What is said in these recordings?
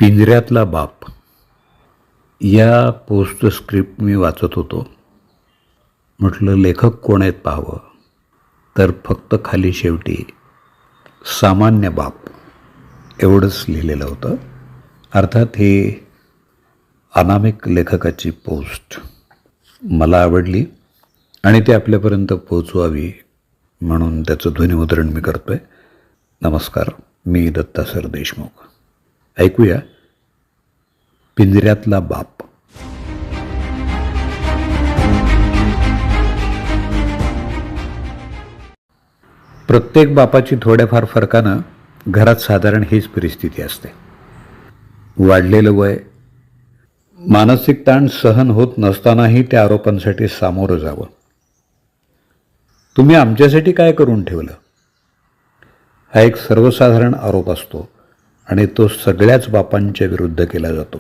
पिंजऱ्यातला बाप या पोस्टस्क्रिप्ट मी वाचत होतो. म्हटलं लेखक कोण आहेत पाहावं, तर फक्त खाली शेवटी सामान्य बाप एवढंच लिहिलेलं होतं. अर्थात ही अनामिक लेखकाची पोस्ट मला आवडली आणि ती आपल्यापर्यंत पोचवावी म्हणून त्याचं ध्वनिमुद्रण मी करतो आहे. नमस्कार, मी दत्ता सर देशमुख. ऐकूया पिंजऱ्यातला बाप. प्रत्येक बापाची थोड्याफार फरकानं घरात साधारण हीच परिस्थिती असते. वाढलेलं वय, मानसिक ताण सहन होत नसतानाही त्या आरोपांसाठी सामोरं जावं. तुम्ही आमच्यासाठी काय करून ठेवलं, हा एक सर्वसाधारण आरोप असतो आणि तो सगळ्याच बापांच्या विरुद्ध केला जातो.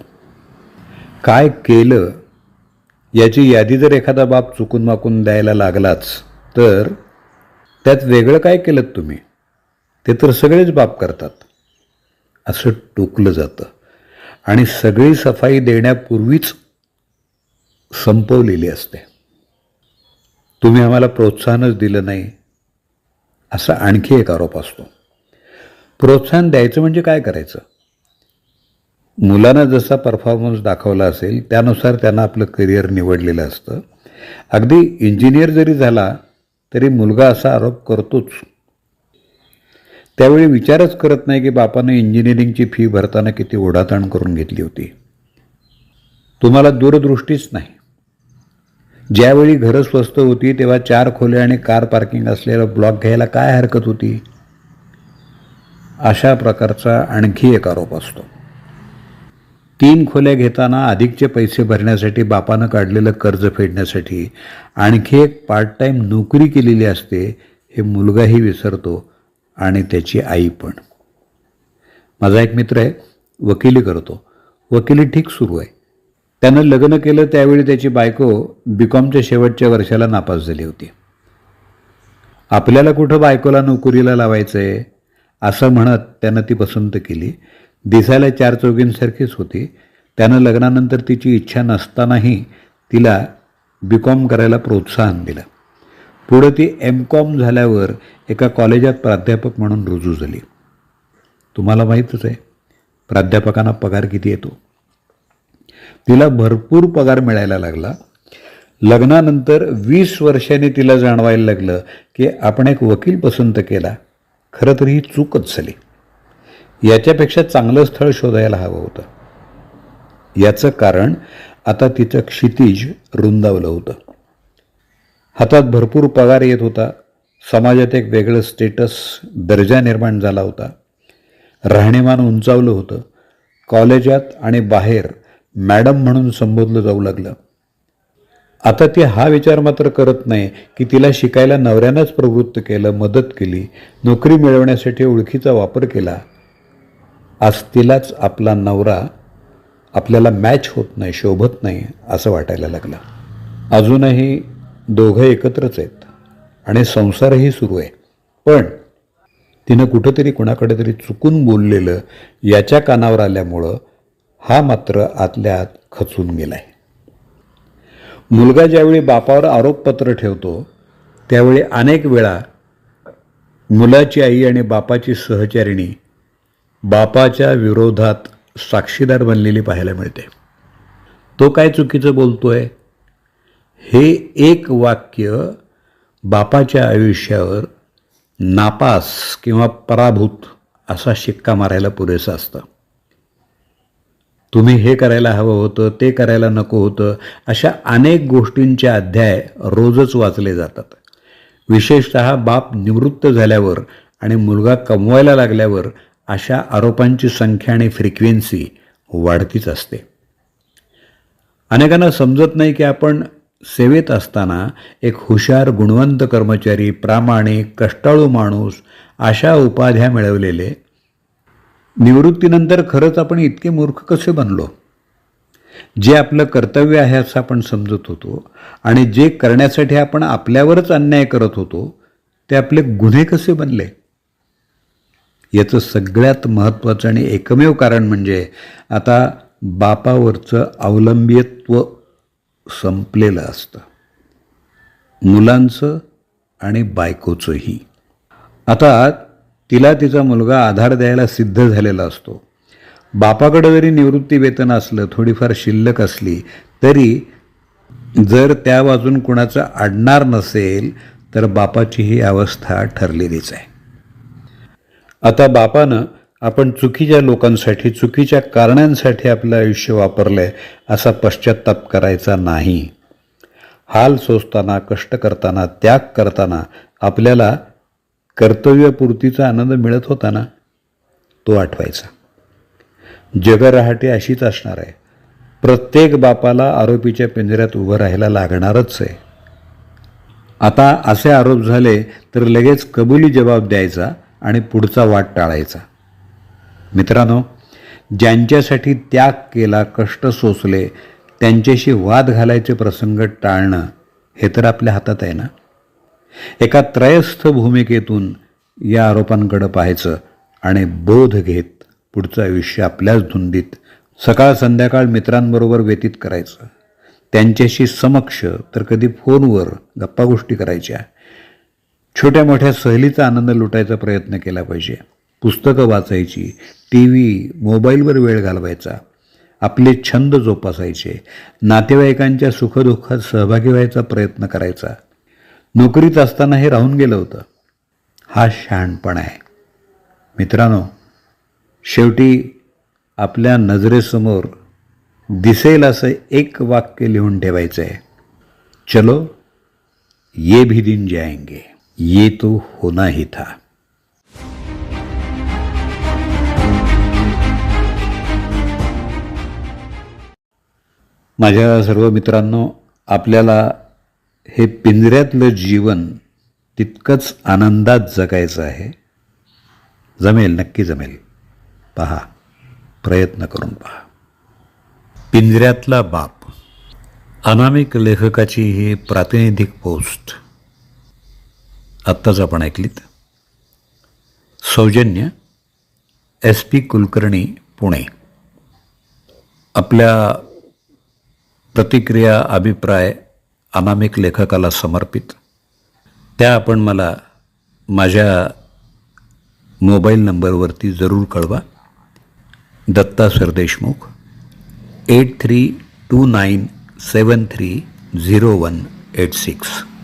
काय केलं याची यादी जर एखादा बाप चुकून माकून द्यायला लागलाच तर त्यात वेगळं काय केलं तुम्ही, ते तर सगळेच बाप करतात असं टोकलं जातं आणि सगळी सफाई देण्यापूर्वीच संपवलेली असते. तुम्ही आम्हाला प्रोत्साहनच दिलं नाही असा आणखी एक आरोप असतो. प्रोत्साहन द्यायचं म्हणजे काय करायचं? मुलांना जसा परफॉर्मन्स दाखवला असेल त्यानुसार त्यांना आपलं करिअर निवडलेलं असतं. अगदी इंजिनियर जरी झाला तरी मुलगा असा आरोप करतोच. त्यावेळी विचारच करत नाही की बापानं इंजिनिअरिंगची फी भरताना किती ओढाताण करून घेतली होती. तुम्हाला दूरदृष्टीच नाही. ज्यावेळी घरं स्वस्त होती तेव्हा 4 खोल्या आणि कार पार्किंग असलेला ब्लॉक घ्यायला काय हरकत होती? अशा प्रकारचा आणखी एक आरोप असतो. 3 खोल्या घेताना अधिकचे पैसे भरण्यासाठी बापानं काढलेलं कर्ज फेडण्यासाठी आणखी एक पार्ट टाईम नोकरी केलेली असते हे मुलगाही विसरतो आणि त्याची आई पण. माझा एक मित्र आहे, वकिली करतो. वकिली ठीक सुरू आहे. त्यानं लग्न केलं त्यावेळी त्याची बायको BComच्या शेवटच्या वर्षाला नापास झाली होती. आपल्याला कुठं बायकोला नोकरीला लावायचं आहे असं म्हणत त्यानं ती पसंत केली. दिसायला 4 चौघींसारखीच होती. त्यानं लग्नानंतर तिची इच्छा नसतानाही तिला BCom करायला प्रोत्साहन दिलं. पुढं ती MCom झाल्यावर एका कॉलेजात प्राध्यापक म्हणून रुजू झाली. तुम्हाला माहीतच आहे प्राध्यापकांना पगार किती येतो. तिला भरपूर पगार मिळायला लागला. लग्नानंतर 20 वर्षांनी तिला जाणवायला लागलं की आपण एक वकील पसंत केला. खरं तर ही चूकच झाली. याच्यापेक्षा चांगलं स्थळ शोधायला हवं होतं. याचं कारण आता तिचं क्षितिज रुंदावलं होतं. हातात भरपूर पगार येत होता. समाजात एक वेगळं स्टेटस, दर्जा निर्माण झाला होता. राहणीमान उंचावलं होतं. कॉलेजात आणि बाहेर मॅडम म्हणून संबोधलं जाऊ लागलं. आता ती हा विचार मात्र करत नाही की तिला शिकायला नवऱ्यानंच प्रवृत्त केलं, मदत केली, नोकरी मिळवण्यासाठी ओळखीचा वापर केला. आज तिलाच आपला नवरा आपल्याला मॅच होत नाही, शोभत नाही असं वाटायला लागलं. अजूनही दोघं एकत्रच आहेत आणि संसारही सुरू आहे. पण तिनं कुठंतरी कुणाकडे तरी चुकून बोललेलं याच्या कानावर आल्यामुळं हा मात्र आतल्या आत खचून गेलाय. मुलगा ज्यावेळी बापावर आरोपपत्र ठेवतो त्यावेळी अनेक वेळा मुलाची आई आणि बापाची सहचारिणी बापाच्या विरोधात साक्षीदार बनलेली पाहायला मिळते. तो काय चुकीचं बोलतोय हे एक वाक्य बापाच्या आयुष्यावर नापास किंवा पराभूत असा शिक्का मारायला पुरेसं असतं. तुम्ही हे करायला हवं होतं, ते करायला नको होतं, अशा अनेक गोष्टींचे अध्याय रोजच वाचले जातात. विशेषतः बाप निवृत्त झाल्यावर आणि मुलगा कमवायला लागल्यावर अशा आरोपांची संख्या आणि फ्रिक्वेन्सी वाढतीच असते. अनेकांना समजत नाही की आपण सेवेत असताना एक हुशार, गुणवंत कर्मचारी, प्रामाणिक, कष्टाळू माणूस अशा उपाध्या मिळवलेले, निवृत्तीनंतर खरंच आपण इतके मूर्ख कसे बनलो? जे आपलं कर्तव्य आहे असं आपण समजत होतो आणि जे करण्यासाठी आपण आपल्यावरच अन्याय करत होतो ते आपले गुन्हे कसे बनले? याचं सगळ्यात महत्त्वाचं आणि एकमेव कारण म्हणजे आता बापावरचं अवलंबित्व संपलेलं असतं, मुलांचं आणि बायकोचंही. आता तिला तिचा मुलगा आधार द्यायला सिद्ध झालेला असतो. बापाकडे जरी निवृत्ती वेतन असलं, थोडीफार शिल्लक असली, तरी जर त्या बाजून कुणाचं अडणार नसेल तर बापाची ही अवस्था ठरलेलीच आहे. आता बापानं आपण चुकीच्या लोकांसाठी, चुकीच्या कारणांसाठी आपलं आयुष्य वापरलंय असा पश्चात्ताप करायचा नाही. हाल सोसताना, कष्ट करताना, त्याग करताना आपल्याला कर्तव्यपूर्तीचा आनंद मिळत होता ना, तो आठवायचा. जगरहाटी अशीच असणार आहे. प्रत्येक बापाला आरोपीच्या पिंजऱ्यात उभं राहायला लागणारच आहे. आता असे आरोप झाले तर लगेच कबुली जबाब द्यायचा आणि पुढचा वाट टाळायचा. मित्रांनो, ज्यांच्यासाठी त्याग केला, कष्ट सोसले, त्यांच्याशी वाद घालायचे प्रसंग टाळणं हे तर आपल्या हातात आहे ना. एका त्रयस्थ भूमिकेतून या आरोपांकडे पाहायचं आणि बोध घेत पुढचं आयुष्य आपल्याच धुंदीत सकाळ संध्याकाळ मित्रांबरोबर व्यतीत करायचं. त्यांच्याशी समक्ष तर कधी फोनवर गप्पा गोष्टी करायच्या. छोट्या मोठ्या सहलीचा आनंद लुटायचा प्रयत्न केला पाहिजे. पुस्तकं वाचायची, TV, मोबाईलवर वेळ घालवायचा, आपले छंद जोपासायचे, नातेवाईकांच्या सुखदुःखात सहभागी व्हायचा प्रयत्न करायचा. नोकरीत असताना हे राहून गेलं होतं. हा शहाणपणा आहे. मित्रांनो, शेवटी आपल्या नजरेसमोर दिसेल असं एक वाक्य लिहून ठेवायचं आहे. चलो ये भी दिन जाएंगे, ये तो होना ही था. माझ्या सर्व मित्रांनो, आपल्याला हे पिंजऱ्यातलं जीवन तितकंच आनंदात जगायचं आहे. जमेल, नक्की जमेल. पहा, प्रयत्न करून पहा. पिंजऱ्यातला बाप, अनामिक लेखकाची ही प्रातिनिधिक पोस्ट आत्ताच आपण ऐकलीत. सौजन्य SP कुलकर्णी, पुणे. आपल्या प्रतिक्रिया, अभिप्राय अनामिक लेखकाला समर्पित. त्या आपण मला माझ्या मोबाईल नंबरवरती जरूर कळवा. दत्ता सरदेशमुख, 8329730186.